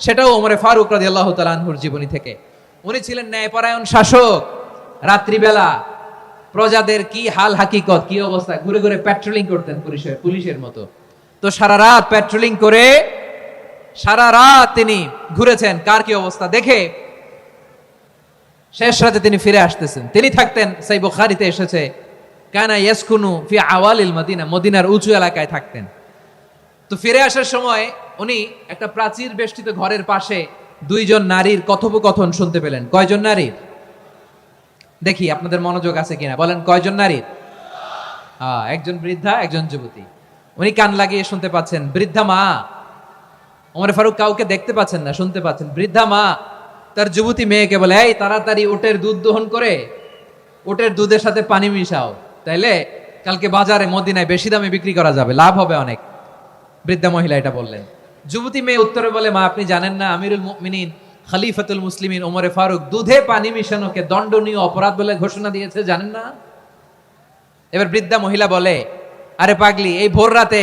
সেটাও ওমরে ফারুক রাদিয়াল্লাহু তাআলা আনহুর জীবনী থেকে। উনি ছিলেন ন্যায়পরায়ণ শাসক। রাত্রিবেলা প্রজাদের কি হাল হাকিকত, কি অবস্থা, ঘুরে ঘুরে প্যাট্রোলিং করতেন পুলিশের মতো। তো সারা রাত প্যাট্রোলিং করে সারা রাত তিনি ঘুরেছেন কার কি অবস্থা দেখে শেষ রাতে তিনি ফিরে আসতেছেন। তিনি থাকতেন, সেই বুখারীতে এসেছে, কানা ইয়াসকুনু ফি আওয়ালিল মদিনা, মদিনার উঁচু এলাকায় থাকতেন। তো ফিরে আসার সময় উনি একটা প্রাচীর বেষ্টিত ঘরের পাশে দুইজন নারীর কথোপকথন শুনতে পেলেন। কয়জন নারীর? দেখি আপনাদের মনোযোগ আছে কিনা, বলেন কয়জন নারীর? একজন বৃদ্ধা, একজন যুবতী। উনি কান লাগিয়ে শুনতে পাচ্ছেন। বৃদ্ধা মা, ওমর ফারুক কাউকে দেখতে পাচ্ছেন না, শুনতে পাচ্ছেন। বৃদ্ধা মা তার যুবতী মেয়েকে বলে, এই তাড়াতাড়ি উটের দুধ দহন করে উটের দুধের সাথে পানি মিশাও, তাইলে কালকে বাজারে মদিনায় বেশি দামে বিক্রি করা যাবে, লাভ হবে অনেক। বৃদ্ধা মহিলা এটা বললেন। যুবতী মেয়ে উত্তরে বলে, মা আপনি জানেন না আমিরুল মুমিনিন খলিফাতুল মুসলিমিন ওমরে ফারুক দুধে পানি মিশানোকে দণ্ডনীয় অপরাধ বলে ঘোষণা দিয়েছে, জানেন না? এবার বৃদ্ধা মহিলা বলে, আরে পাগলি, এই ভোর রাতে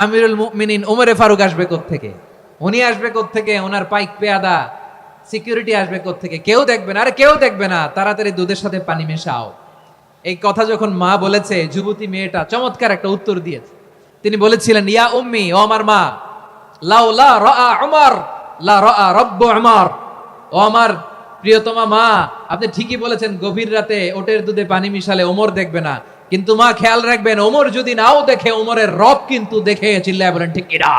আমিরুল মুমিনিন ওমরে ফারুক আসবে কোত্থেকে? উনি আসবে কোত্থেকে? ওনার পাইক পেয়াদা সিকিউরিটি আসবে কোত্থেকে? কেউ দেখবে না। আরে কেউ দেখবে না, তাড়াতাড়ি দুধের সাথে পানি মেশাও। এই কথা যখন মা বলেছে, যুবতী মেয়েটা চমৎকার একটা উত্তর দিয়েছে। তিনি বলেছিলেন, ইয়া উম্মি, ও আমার মা, লাউলা রাআ উমর লা রাআ রব্বু উমর। ও আমার প্রিয়তমা মা, আপনি ঠিকই বলেছেন, গভীর রাতে ওটের দুধে পানি মিশালে ওমর দেখবে না, কিন্তু মা খেয়াল রাখবেন, ওমর যদি নাও দেখে, ওমরের রব কিন্তু দেখে। চিল্লায় বলেন ঠিক কিনা?